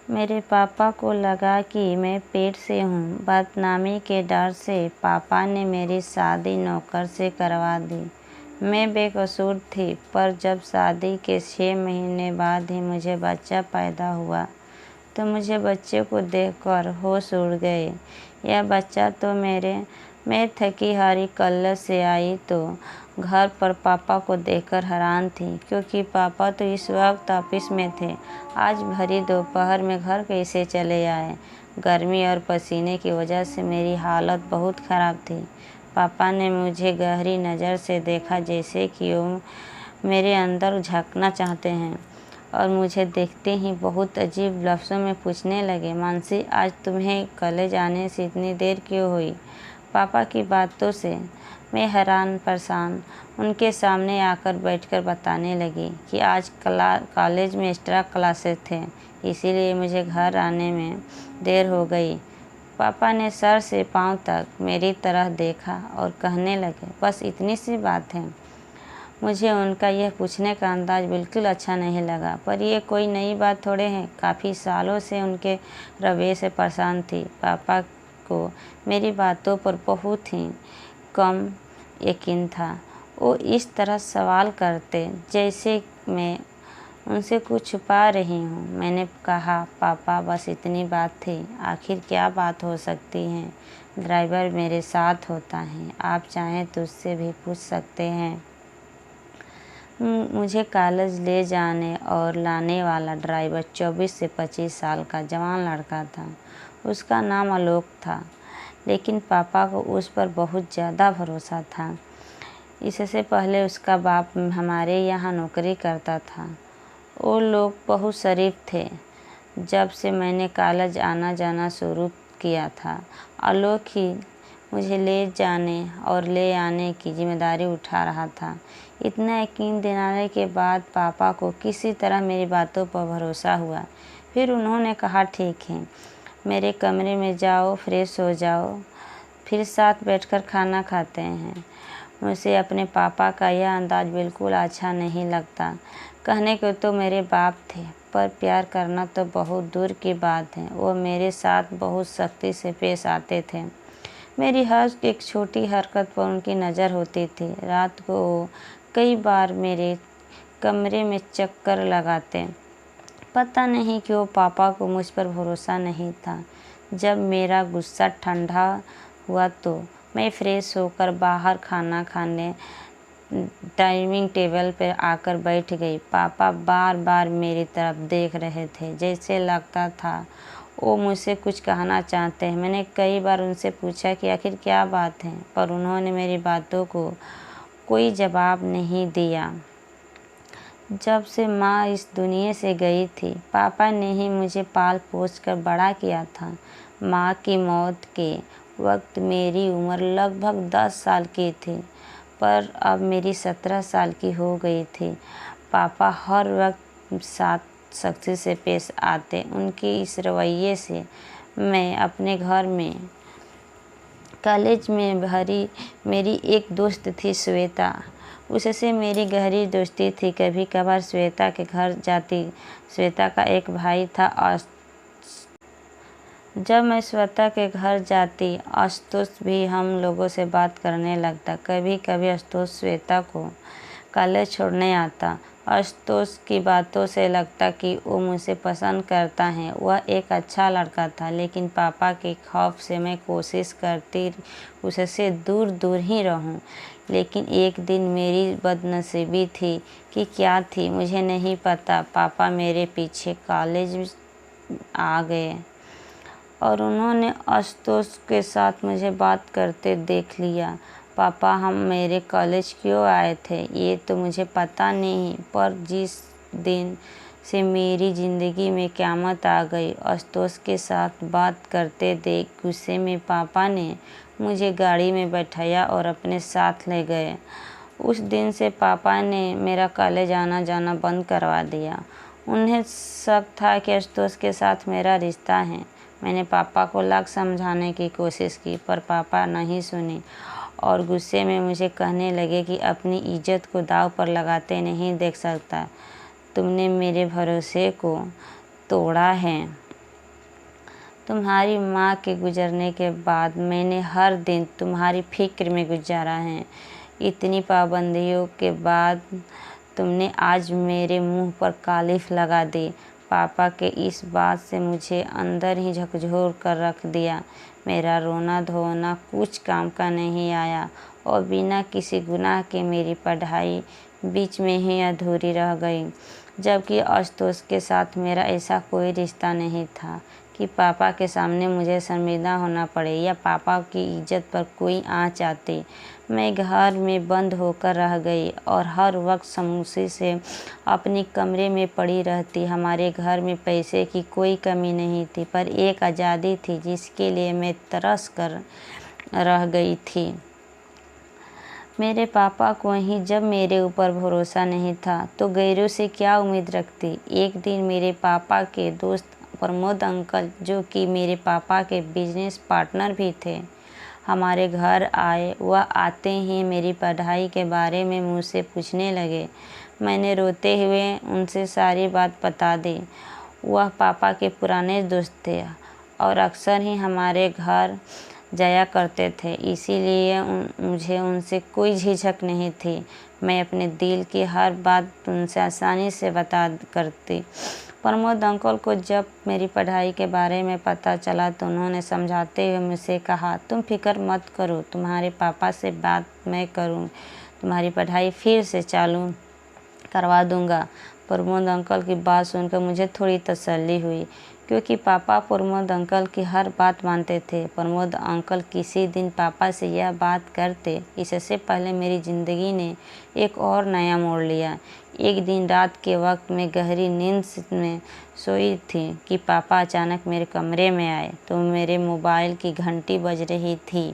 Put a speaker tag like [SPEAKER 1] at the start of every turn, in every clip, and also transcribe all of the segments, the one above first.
[SPEAKER 1] मेरे पापा को लगा कि मैं पेट से हूँ। बदनामी के डर से पापा ने मेरी शादी नौकर से करवा दी। मैं बेकसूर थी, पर जब शादी के 6 महीने बाद ही मुझे बच्चा पैदा हुआ तो मुझे बच्चे को देखकर होश उड़ गए। यह बच्चा तो मैं थकी हारी कॉलेज से आई तो घर पर पापा को देखकर हैरान थी, क्योंकि पापा तो इस वक्त ऑफिस में थे। आज भरी दोपहर में घर कैसे चले आए? गर्मी और पसीने की वजह से मेरी हालत बहुत ख़राब थी। पापा ने मुझे गहरी नज़र से देखा, जैसे कि वो मेरे अंदर झांकना चाहते हैं, और मुझे देखते ही बहुत अजीब लफ्ज़ों में पूछने लगे, मानसी, आज तुम्हें कॉलेज आने से इतनी देर क्यों हुई? पापा की बातों से मैं हैरान परेशान उनके सामने आकर बैठकर बताने लगी कि आज कॉलेज में एक्स्ट्रा क्लासेस थे, इसीलिए मुझे घर आने में देर हो गई। पापा ने सर से पांव तक मेरी तरह देखा और कहने लगे, बस इतनी सी बात है। मुझे उनका यह पूछने का अंदाज बिल्कुल अच्छा नहीं लगा, पर यह कोई नई बात थोड़े है। काफ़ी सालों से उनके रवैये से परेशान थी। पापा को मेरी बातों पर बहुत ही कम यकीन था। वो इस तरह सवाल करते जैसे मैं उनसे कुछ छुपा रही हूँ। मैंने कहा, पापा, बस इतनी बात थी। आखिर क्या बात हो सकती है? ड्राइवर मेरे साथ होता है, आप चाहें तो उससे भी पूछ सकते हैं। मुझे कॉलेज ले जाने और लाने वाला ड्राइवर 24 से 25 साल का जवान लड़का था। उसका नाम आलोक था, लेकिन पापा को उस पर बहुत ज़्यादा भरोसा था। इससे पहले उसका बाप हमारे यहाँ नौकरी करता था। वो लोग बहुत शरीफ थे। जब से मैंने कॉलेज आना जाना शुरू किया था, आलोक ही मुझे ले जाने और ले आने की जिम्मेदारी उठा रहा था। इतना यकीन दिलाने के बाद पापा को किसी तरह मेरी बातों पर भरोसा हुआ। फिर उन्होंने कहा, ठीक है, मेरे कमरे में जाओ, फ्रेश हो जाओ, फिर साथ बैठकर खाना खाते हैं। मुझे अपने पापा का यह अंदाज बिल्कुल अच्छा नहीं लगता। कहने को तो मेरे बाप थे, पर प्यार करना तो बहुत दूर की बात है। वो मेरे साथ बहुत सख्ती से पेश आते थे। मेरी हर एक छोटी हरकत पर उनकी नज़र होती थी। रात को वो कई बार मेरे कमरे में चक्कर लगाते। पता नहीं क्यों पापा को मुझ पर भरोसा नहीं था। जब मेरा गुस्सा ठंडा हुआ तो मैं फ्रेश होकर बाहर खाना खाने डाइनिंग टेबल पर आकर बैठ गई। पापा बार बार मेरी तरफ देख रहे थे, जैसे लगता था वो मुझसे कुछ कहना चाहते हैं। मैंने कई बार उनसे पूछा कि आखिर क्या बात है, पर उन्होंने मेरी बातों को कोई जवाब नहीं दिया। जब से माँ इस दुनिया से गई थी, पापा ने ही मुझे पाल पोस कर बड़ा किया था। माँ की मौत के वक्त मेरी उम्र लगभग 10 साल की थी, पर अब मेरी 17 साल की हो गई थी। पापा हर वक्त साथ सख्ती से पेश आते। उनके इस रवैये से मैं अपने घर में कॉलेज में भरी मेरी एक दोस्त थी श्वेता, उससे मेरी गहरी दोस्ती थी। कभी कभार श्वेता के घर जाती। श्वेता का एक भाई था जब मैं श्वेता के घर जाती, आशुतोष भी हम लोगों से बात करने लगता। कभी कभी आशुतोष श्वेता को कॉलेज छोड़ने आता। आशुतोष की बातों से लगता कि वो मुझे पसंद करता है। वह एक अच्छा लड़का था, लेकिन पापा के खौफ से मैं कोशिश करती उससे दूर दूर ही रहूं। लेकिन एक दिन मेरी बदनसीबी थी कि क्या थी मुझे नहीं पता। पापा मेरे पीछे कॉलेज आ गए और उन्होंने आशुतोष के साथ मुझे बात करते देख लिया। पापा, हम मेरे कॉलेज क्यों आए थे ये तो मुझे पता नहीं, पर जिस दिन से मेरी ज़िंदगी में क़यामत आ गई, आशुतोष के साथ बात करते देख गुस्से में पापा ने मुझे गाड़ी में बैठाया और अपने साथ ले गए। उस दिन से पापा ने मेरा कॉलेज आना जाना बंद करवा दिया। उन्हें शक था कि आशुतोष के साथ मेरा रिश्ता है। मैंने पापा को लाख समझाने की कोशिश की, पर पापा नहीं सुने और गुस्से में मुझे कहने लगे कि अपनी इज्जत को दांव पर लगाते नहीं देख सकता। तुमने मेरे भरोसे को तोड़ा है। तुम्हारी माँ के गुजरने के बाद मैंने हर दिन तुम्हारी फिक्र में गुजारा है। इतनी पाबंदियों के बाद तुमने आज मेरे मुंह पर कालिफ लगा दी। पापा के इस बात से मुझे अंदर ही झकझोर कर रख दिया। मेरा रोना धोना कुछ काम का नहीं आया और बिना किसी गुनाह के मेरी पढ़ाई बीच में ही अधूरी रह गई। जबकि आशुतोष के साथ मेरा ऐसा कोई रिश्ता नहीं था कि पापा के सामने मुझे शर्मिंदा होना पड़े या पापा की इज्जत पर कोई आँच आती। मैं घर में बंद होकर रह गई और हर वक्त खामोशी से अपनी कमरे में पड़ी रहती। हमारे घर में पैसे की कोई कमी नहीं थी, पर एक आज़ादी थी जिसके लिए मैं तरस कर रह गई थी। मेरे पापा को ही जब मेरे ऊपर भरोसा नहीं था तो गैरों से क्या उम्मीद रखती। एक दिन मेरे पापा के दोस्त प्रमोद अंकल, जो कि मेरे पापा के बिजनेस पार्टनर भी थे, हमारे घर आए। वह आते ही मेरी पढ़ाई के बारे में मुझसे पूछने लगे। मैंने रोते हुए उनसे सारी बात बता दी। वह पापा के पुराने दोस्त थे और अक्सर ही हमारे घर जाया करते थे, इसीलिए मुझे उनसे कोई झिझक नहीं थी। मैं अपने दिल की हर बात उनसे आसानी से बता करती। प्रमोद अंकल को जब मेरी पढ़ाई के बारे में पता चला तो उन्होंने समझाते हुए मुझसे कहा, तुम फिक्र मत करो, तुम्हारे पापा से बात मैं करूं, तुम्हारी पढ़ाई फिर से चालू करवा दूंगा। प्रमोद अंकल की बात सुनकर मुझे थोड़ी तसल्ली हुई, क्योंकि पापा प्रमोद अंकल की हर बात मानते थे। प्रमोद अंकल किसी दिन पापा से यह बात करते, इससे पहले मेरी ज़िंदगी ने एक और नया मोड़ लिया। एक दिन रात के वक्त मैं गहरी नींद में सोई थी कि पापा अचानक मेरे कमरे में आए। तो मेरे मोबाइल की घंटी बज रही थी।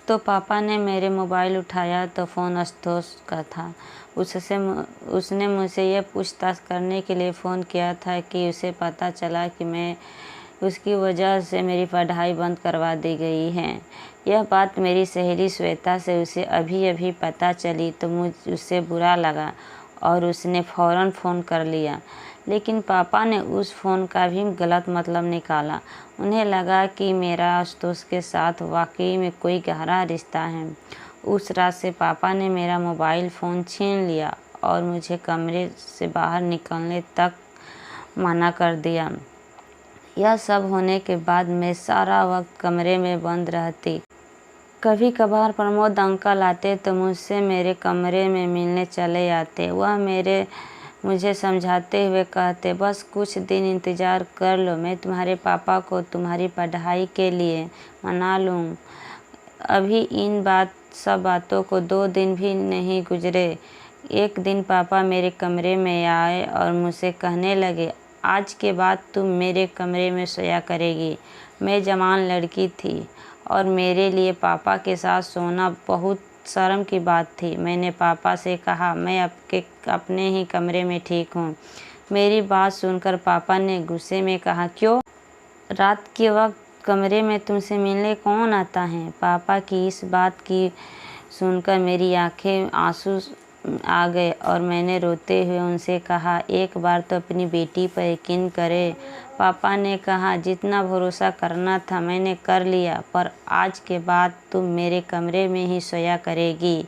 [SPEAKER 1] तो पापा ने मेरे मोबाइल उठाया तो फ़ोन आशुतोष का था। उसने मुझसे यह पूछताछ करने के लिए फ़ोन किया था कि उसे पता चला कि मैं उसकी वजह से मेरी पढ़ाई बंद करवा दी गई है। यह बात मेरी सहेली श्वेता से उसे अभी अभी पता चली तो उसे बुरा लगा और उसने फ़ौरन फ़ोन कर लिया। लेकिन पापा ने उस फ़ोन का भी गलत मतलब निकाला। उन्हें लगा कि मेरा आशुतोष के साथ वाकई में कोई गहरा रिश्ता है। उस रात से पापा ने मेरा मोबाइल फ़ोन छीन लिया और मुझे कमरे से बाहर निकलने तक मना कर दिया। यह सब होने के बाद मैं सारा वक्त कमरे में बंद रहती। कभी कभार प्रमोद अंकल आते तो मुझसे मेरे कमरे में मिलने चले आते। वह मुझे समझाते हुए कहते, बस कुछ दिन इंतज़ार कर लो, मैं तुम्हारे पापा को तुम्हारी पढ़ाई के लिए मना लूँ। अभी सब बातों को 2 दिन भी नहीं गुजरे। एक दिन पापा मेरे कमरे में आए और मुझसे कहने लगे, आज के बाद तुम मेरे कमरे में सोया करेगी। मैं जवान लड़की थी और मेरे लिए पापा के साथ सोना बहुत शर्म की बात थी। मैंने पापा से कहा, मैं अपने ही कमरे में ठीक हूँ। मेरी बात सुनकर पापा ने गुस्से में कहा, क्यों? रात के वक्त कमरे में तुमसे मिलने कौन आता है? पापा की इस बात की सुनकर मेरी आंखें आंसू आ गए और मैंने रोते हुए उनसे कहा, एक बार तो अपनी बेटी पर यकीन करे। पापा ने कहा, जितना भरोसा करना था मैंने कर लिया, पर आज के बाद तुम मेरे कमरे में ही सोया करेगी।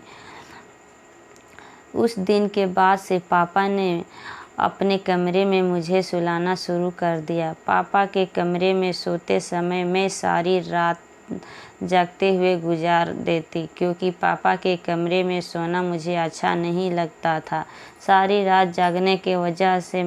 [SPEAKER 1] उस दिन के बाद से पापा ने अपने कमरे में मुझे सुलाना शुरू कर दिया। पापा के कमरे में सोते समय मैं सारी रात जागते हुए गुजार देती, क्योंकि पापा के कमरे में सोना मुझे अच्छा नहीं लगता था। सारी रात जागने की वजह से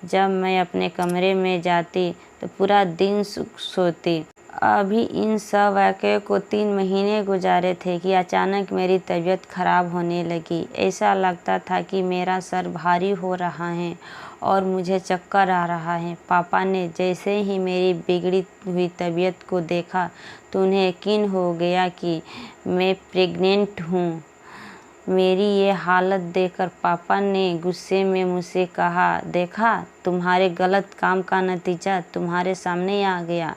[SPEAKER 1] जब मैं अपने कमरे में जाती तो पूरा दिन सोती। अभी इन सब वाक़ये को 3 महीने गुजारे थे कि अचानक मेरी तबीयत खराब होने लगी। ऐसा लगता था कि मेरा सर भारी हो रहा है और मुझे चक्कर आ रहा है। पापा ने जैसे ही मेरी बिगड़ी हुई तबीयत को देखा तो उन्हें यकीन हो गया कि मैं प्रेग्नेंट हूँ। मेरी ये हालत देखकर पापा ने गुस्से में मुझसे कहा, देखा, तुम्हारे गलत काम का नतीजा तुम्हारे सामने आ गया।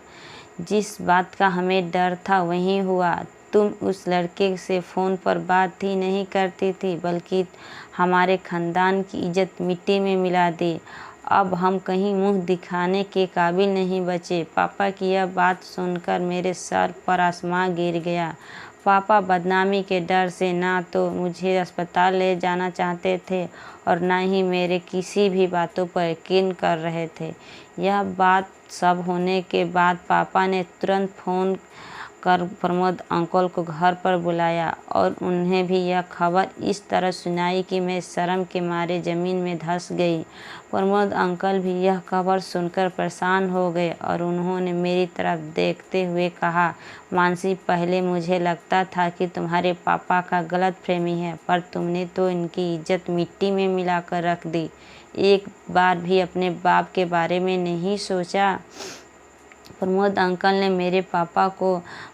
[SPEAKER 1] जिस बात का हमें डर था वही हुआ। तुम उस लड़के से फ़ोन पर बात ही नहीं करती थी, बल्कि हमारे ख़ानदान की इज्जत मिट्टी में मिला दी। अब हम कहीं मुंह दिखाने के काबिल नहीं बचे। पापा की यह बात सुनकर मेरे सर पर आसमां गिर गया। पापा बदनामी के डर से ना तो मुझे अस्पताल ले जाना चाहते थे और ना ही मेरे किसी भी बातों पर यकीन कर रहे थे। यह बात सब होने के बाद पापा ने तुरंत फ़ोन कर प्रमोद अंकल को घर पर बुलाया और उन्हें भी यह खबर इस तरह सुनाई कि मैं शर्म के मारे ज़मीन में धंस गई। प्रमोद अंकल भी यह खबर सुनकर परेशान हो गए और उन्होंने मेरी तरफ देखते हुए कहा, मानसी, पहले मुझे लगता था कि तुम्हारे पापा का गलतफहमी है, पर तुमने तो इनकी इज्जत मिट्टी में मिलाकर रख दी। एक बार भी अपने बाप के बारे में नहीं सोचा। प्रमोद अंकल ने मेरे पापा को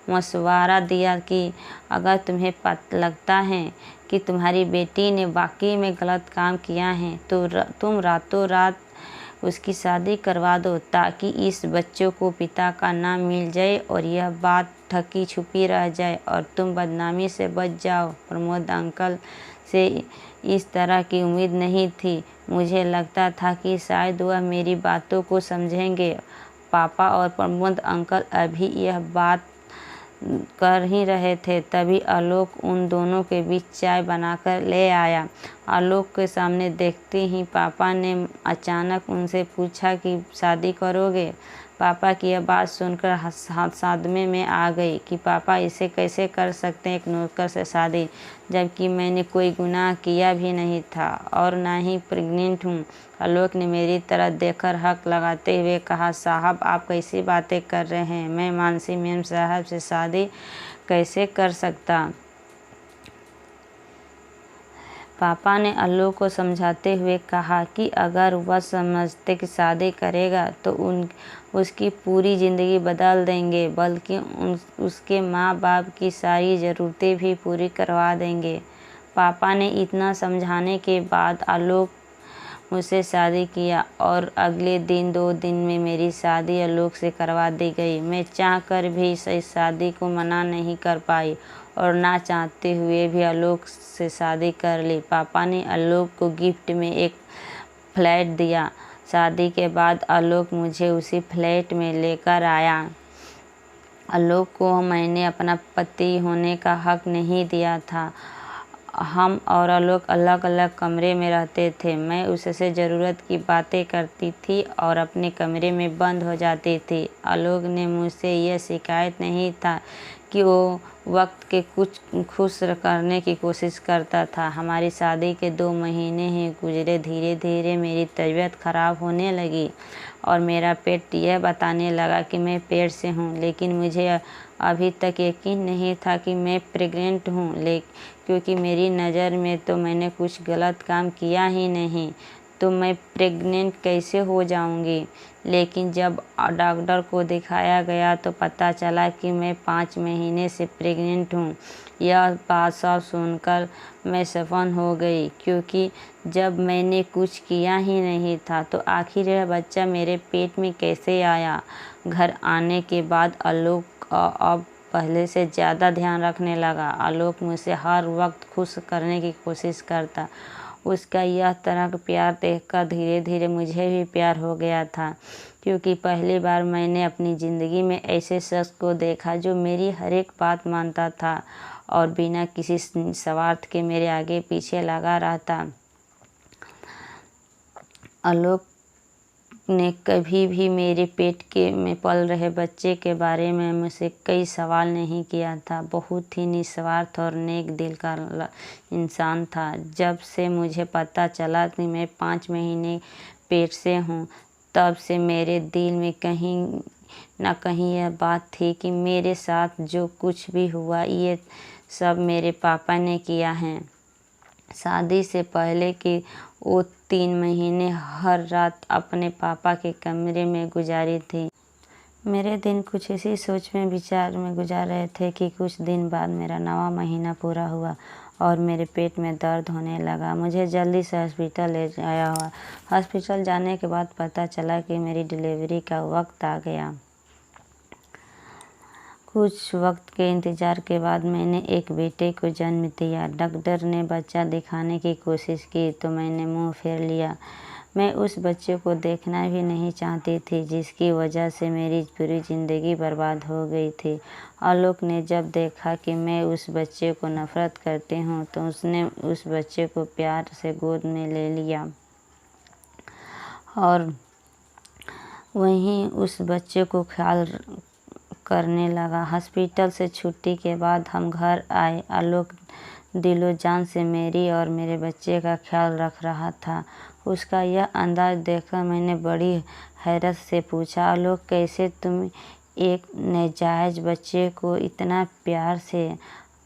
[SPEAKER 1] मशवरा दिया कि अगर तुम्हें लगता है कि तुम्हारी बेटी ने वाकई में गलत काम किया है तो तुम रातों रात उसकी शादी करवा दो, ताकि इस बच्चों को पिता का नाम मिल जाए और यह बात ढकी छुपी रह जाए और तुम बदनामी से बच जाओ। प्रमोद अंकल से इस तरह की उम्मीद नहीं थी। मुझे लगता था कि शायद वह मेरी बातों को समझेंगे। पापा और प्रमोद अंकल अभी यह बात कर ही रहे थे, तभी आलोक उन दोनों के बीच चाय बनाकर ले आया। आलोक के सामने देखते ही पापा ने अचानक उनसे पूछा कि शादी करोगे। पापा की यह बात सुनकर सदमे में आ गई कि पापा इसे कैसे कर सकते हैं, एक नौकर से शादी, जबकि मैंने कोई गुनाह किया भी नहीं था और ना ही प्रेग्नेंट हूँ। आलोक ने मेरी तरफ देखकर हक लगाते हुए कहा, साहब आप कैसी बातें कर रहे हैं, मैं मानसी मैम साहब से शादी कैसे कर सकता। पापा ने आलोक को समझाते हुए कहा कि अगर वह समझते कि शादी करेगा तो उसकी पूरी ज़िंदगी बदल देंगे, बल्कि उसके माँ बाप की सारी ज़रूरतें भी पूरी करवा देंगे। पापा ने इतना समझाने के बाद आलोक मुझसे शादी किया और अगले दिन 2 दिन में मेरी शादी आलोक से करवा दी गई। मैं चाहकर भी इस शादी को मना नहीं कर पाई और ना चाहते हुए भी आलोक से शादी कर ली। पापा ने आलोक को गिफ्ट में एक फ्लैट दिया। शादी के बाद आलोक मुझे उसी फ्लैट में लेकर आया। आलोक को मैंने अपना पति होने का हक नहीं दिया था। हम और आलोक अलग अलग कमरे में रहते थे। मैं उससे ज़रूरत की बातें करती थी और अपने कमरे में बंद हो जाती थी। आलोक ने मुझसे यह शिकायत नहीं था कि वो वक्त के कुछ खुश करने की कोशिश करता था। हमारी शादी के 2 महीने ही गुजरे, धीरे धीरे मेरी तबीयत खराब होने लगी और मेरा पेट यह बताने लगा कि मैं पेट से हूँ, लेकिन मुझे अभी तक यकीन नहीं था कि मैं प्रेग्नेंट हूँ, क्योंकि मेरी नज़र में तो मैंने कुछ गलत काम किया ही नहीं, तो मैं प्रेग्नेंट कैसे हो जाऊँगी। लेकिन जब डॉक्टर को दिखाया गया तो पता चला कि मैं 5 महीने से प्रेग्नेंट हूँ। यह बात सब सुनकर मैं सफल हो गई, क्योंकि जब मैंने कुछ किया ही नहीं था तो आखिर यह बच्चा मेरे पेट में कैसे आया। घर आने के बाद आलोक अब पहले से ज़्यादा ध्यान रखने लगा। आलोक मुझसे हर वक्त खुश करने की कोशिश करता। उसका यह तरह का प्यार देखकर धीरे धीरे मुझे भी प्यार हो गया था, क्योंकि पहली बार मैंने अपनी ज़िंदगी में ऐसे शख्स को देखा जो मेरी हर एक बात मानता था और बिना किसी स्वार्थ के मेरे आगे पीछे लगा रहता। आलोक ने कभी भी मेरे पेट में पल रहे बच्चे के बारे में मुझसे कई सवाल नहीं किया था। बहुत ही निस्वार्थ और नेक दिल का इंसान था। जब से मुझे पता चला कि मैं 5 महीने पेट से हूँ, तब से मेरे दिल में कहीं ना कहीं यह बात थी कि मेरे साथ जो कुछ भी हुआ ये सब मेरे पापा ने किया है। शादी से पहले की वो 3 महीने हर रात अपने पापा के कमरे में गुजारी थी। मेरे दिन कुछ इसी सोच में विचार में गुजार रहे थे कि कुछ दिन बाद मेरा 9वां महीना पूरा हुआ और मेरे पेट में दर्द होने लगा। मुझे जल्दी से हॉस्पिटल ले जाया हुआ। हॉस्पिटल जाने के बाद पता चला कि मेरी डिलीवरी का वक्त आ गया। कुछ वक्त के इंतज़ार के बाद मैंने एक बेटे को जन्म दिया। डॉक्टर ने बच्चा दिखाने की कोशिश की तो मैंने मुंह फेर लिया। मैं उस बच्चे को देखना भी नहीं चाहती थी जिसकी वजह से मेरी पूरी ज़िंदगी बर्बाद हो गई थी। आलोक ने जब देखा कि मैं उस बच्चे को नफ़रत करती हूँ तो उसने उस बच्चे को प्यार से गोद में ले लिया और वहीं उस बच्चे को ख्याल करने लगा। हॉस्पिटल से छुट्टी के बाद हम घर आए। आलोक दिलो जान से मेरी और मेरे बच्चे का ख्याल रख रहा था। उसका यह अंदाज़ देखकर मैंने बड़ी हैरत से पूछा, आलोक कैसे तुम एक नाजायज़ बच्चे को इतना प्यार से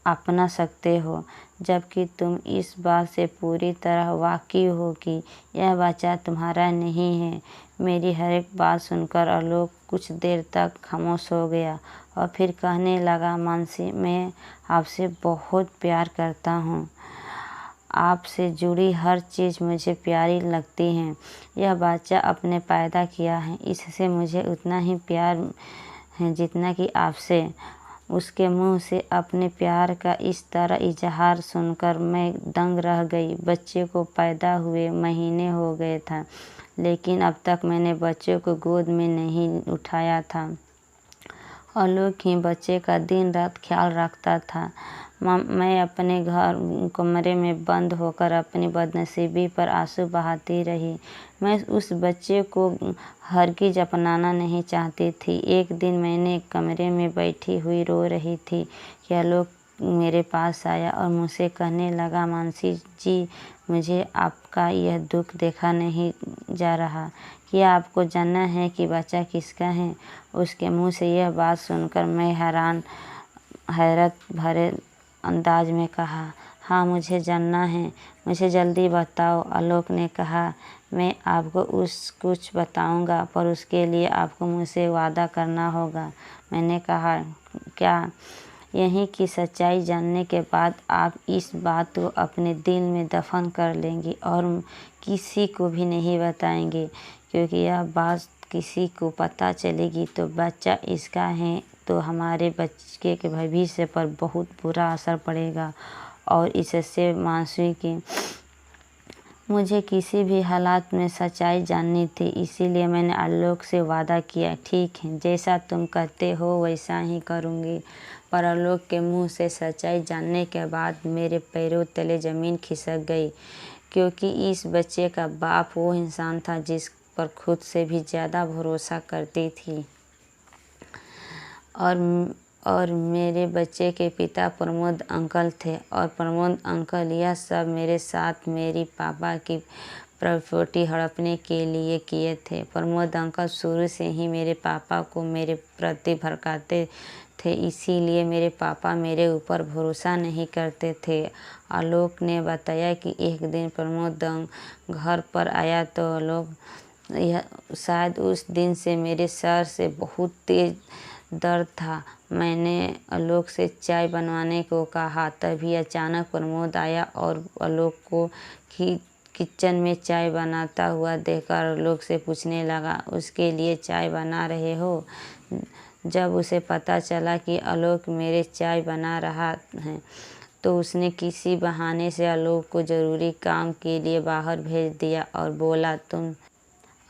[SPEAKER 1] अपना सकते हो, जबकि तुम इस बात से पूरी तरह वाकिफ़ हो कि यह बच्चा तुम्हारा नहीं है। मेरी हर एक बात सुनकर आलोक कुछ देर तक खामोश हो गया और फिर कहने लगा, मानसी, मैं आपसे बहुत प्यार करता हूँ। आपसे जुड़ी हर चीज़ मुझे प्यारी लगती है। यह बच्चा आपने पैदा किया है, इससे मुझे उतना ही प्यार है जितना कि आपसे। उसके मुंह से अपने प्यार का इस तरह इजहार सुनकर मैं दंग रह गई। बच्चे को पैदा हुए महीने हो गए था, लेकिन अब तक मैंने बच्चे को गोद में नहीं उठाया था। आलोक ही बच्चे का दिन रात ख्याल रखता था। मैं अपने कमरे में बंद होकर अपनी बदनसीबी पर आंसू बहाती रही। मैं उस बच्चे को हरगिज़ अपनाना नहीं चाहती थी। एक दिन मैंने कमरे में बैठी हुई रो रही थी कि आलोक मेरे पास आया और मुझसे कहने लगा, मानसी जी, मुझे आपका यह दुख देखा नहीं जा रहा। क्या आपको जानना है कि बच्चा किसका है? उसके मुंह से यह बात सुनकर मैं हैरत भरे अंदाज में कहा, हाँ, मुझे जानना है, मुझे जल्दी बताओ। आलोक ने कहा, मैं आपको कुछ बताऊंगा, पर उसके लिए आपको मुझसे वादा करना होगा। मैंने कहा, क्या? यहीं की सच्चाई जानने के बाद आप इस बात को अपने दिल में दफन कर लेंगी और किसी को भी नहीं बताएंगे, क्योंकि यह बात किसी को पता चलेगी तो बच्चा इसका है तो हमारे बच्चे के भविष्य पर बहुत बुरा असर पड़ेगा और इससे मानसी की मुझे किसी भी हालात में सच्चाई जाननी थी। इसीलिए मैंने आलोक से वादा किया, ठीक है, जैसा तुम कहते हो वैसा ही करूँगी। पर आलोक के मुंह से सच्चाई जानने के बाद मेरे पैरों तले ज़मीन खिसक गई, क्योंकि इस बच्चे का बाप वो इंसान था जिस पर खुद से भी ज़्यादा भरोसा करती थी। और मेरे बच्चे के पिता प्रमोद अंकल थे और प्रमोद अंकल यह सब मेरे साथ मेरी पापा की प्रॉपर्टी हड़पने के लिए किए थे। प्रमोद अंकल शुरू से ही मेरे पापा को मेरे प्रति भड़काते थे, इसीलिए मेरे पापा मेरे ऊपर भरोसा नहीं करते थे। आलोक ने बताया कि एक दिन प्रमोद घर पर आया तो शायद उस दिन से मेरे सर से बहुत तेज दर्द था। मैंने आलोक से चाय बनवाने को कहा, तभी अचानक प्रमोद आया और आलोक को किचन में चाय बनाता हुआ देखकर आलोक से पूछने लगा, उसके लिए चाय बना रहे हो? जब उसे पता चला कि आलोक मेरे चाय बना रहा है तो उसने किसी बहाने से आलोक को ज़रूरी काम के लिए बाहर भेज दिया और बोला, तुम।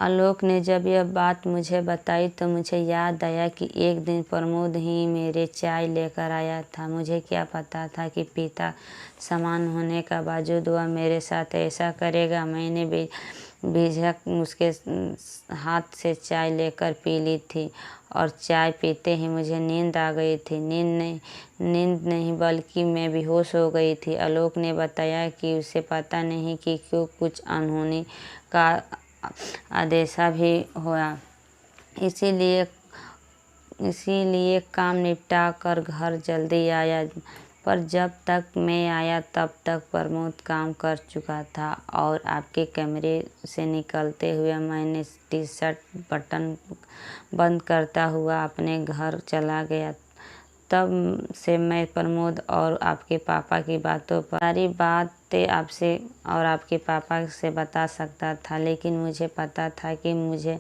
[SPEAKER 1] आलोक ने जब यह बात मुझे बताई तो मुझे याद आया कि एक दिन प्रमोद ही मेरे चाय लेकर आया था। मुझे क्या पता था कि पिता समान होने का बावजूद वह मेरे साथ ऐसा करेगा। मैंने बेझिझक उसके हाथ से चाय लेकर पी ली थी और चाय पीते ही मुझे नींद आ गई थी। नींद नहीं बल्कि मैं बेहोश हो गई थी। आलोक ने बताया कि उसे पता नहीं कि क्यों कुछ अनहोनी का आदेशा भी हुआ, इसीलिए काम निपटा कर घर जल्दी आया। पर जब तक मैं आया तब तक प्रमोद काम कर चुका था और आपके कमरे से निकलते हुए मैंने टी-शर्ट बटन बंद करता हुआ अपने घर चला गया। तब से मैं प्रमोद और आपके पापा की बातों पर सारी बातें आपसे और आपके पापा से बता सकता था, लेकिन मुझे पता था कि मुझे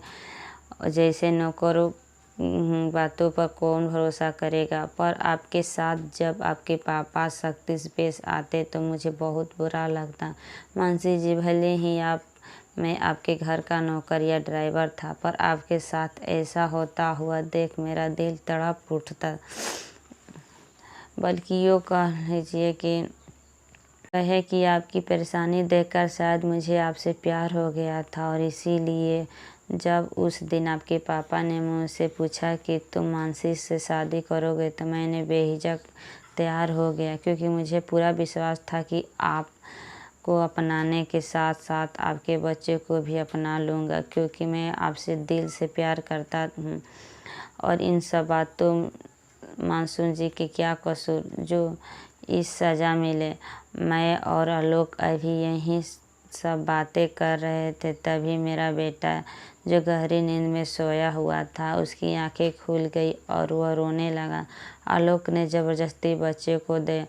[SPEAKER 1] जैसे नौकरों बातों पर कौन भरोसा करेगा। पर आपके साथ जब आपके पापा सख्ती से पेश आते तो मुझे बहुत बुरा लगता। मानसी जी, भले ही आप मैं आपके घर का नौकर या ड्राइवर था, पर आपके साथ ऐसा होता हुआ देख मेरा दिल तड़प उठता। बल्कि यूँ कह लीजिए कि आपकी परेशानी देखकर शायद मुझे आपसे प्यार हो गया था, और इसीलिए जब उस दिन आपके पापा ने मुझसे पूछा कि तुम मानसी से शादी करोगे, तो मैंने बेहिचक तैयार हो गया, क्योंकि मुझे पूरा विश्वास था कि आपको अपनाने के साथ साथ आपके बच्चे को भी अपना लूँगा, क्योंकि मैं आपसे दिल से प्यार करता हूँ। और इन सब बातों मासूम जी के क्या कसूर जो इस सज़ा मिले। मैं और आलोक अभी यहीं सब बातें कर रहे थे, तभी मेरा बेटा जो गहरी नींद में सोया हुआ था, उसकी आंखें खुल गई और वह रोने लगा। आलोक ने ज़बरदस्ती बच्चे को दे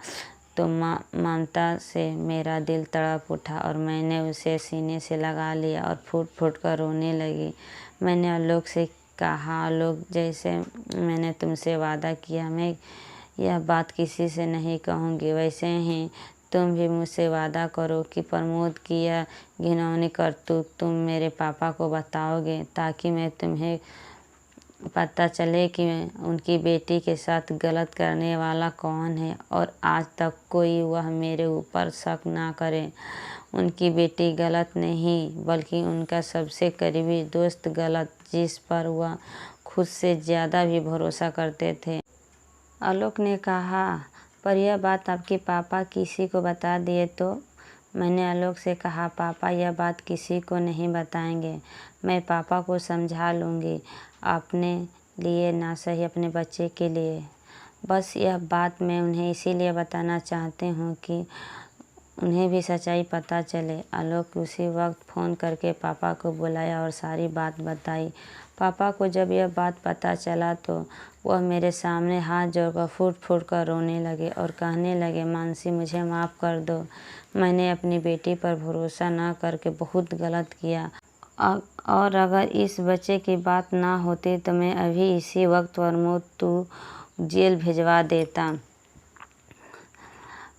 [SPEAKER 1] तो ममता से मेरा दिल तड़प उठा, और मैंने उसे सीने से लगा लिया और फूट फूट कर रोने लगी। मैंने आलोक से कहा, आलोक, जैसे मैंने तुमसे वादा किया मैं यह बात किसी से नहीं कहूँगी, वैसे ही तुम भी मुझसे वादा करो कि प्रमोद की यह घिनौनी करतूत तुम मेरे पापा को बताओगे, ताकि मैं तुम्हें पता चले कि उनकी बेटी के साथ गलत करने वाला कौन है, और आज तक कोई वह मेरे ऊपर शक ना करे। उनकी बेटी गलत नहीं, बल्कि उनका सबसे करीबी दोस्त गलत, जिस पर वह खुद से ज़्यादा भी भरोसा करते थे। आलोक ने कहा, पर यह बात आपके पापा किसी को बता दिए तो? मैंने आलोक से कहा, पापा यह बात किसी को नहीं बताएंगे। मैं पापा को समझा लूँगी, अपने लिए ना सही अपने बच्चे के लिए। बस यह बात मैं उन्हें इसीलिए बताना चाहती हूँ कि उन्हें भी सच्चाई पता चले। आलोक उसी वक्त फ़ोन करके पापा को बुलाया और सारी बात बताई। पापा को जब यह बात पता चला तो वह मेरे सामने हाथ जोड़कर फूट फूट कर रोने लगे और कहने लगे, मानसी, मुझे माफ़ कर दो। मैंने अपनी बेटी पर भरोसा न करके बहुत गलत किया, और अगर इस बच्चे की बात ना होती तो मैं अभी इसी वक्त प्रमोद को जेल भिजवा देता।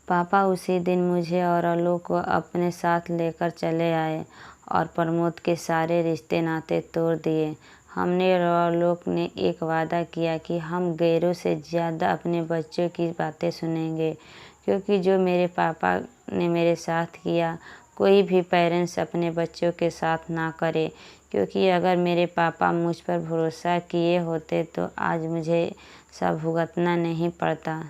[SPEAKER 1] पापा उसी दिन मुझे और आलोक को अपने साथ लेकर चले आए और प्रमोद के सारे रिश्ते नाते तोड़ दिए। हमने और आलोक ने एक वादा किया कि हम गैरों से ज़्यादा अपने बच्चों की बातें सुनेंगे, क्योंकि जो मेरे पापा ने मेरे साथ किया, कोई भी पेरेंट्स अपने बच्चों के साथ ना करे। क्योंकि अगर मेरे पापा मुझ पर भरोसा किए होते तो आज मुझे सब भुगतना नहीं पड़ता।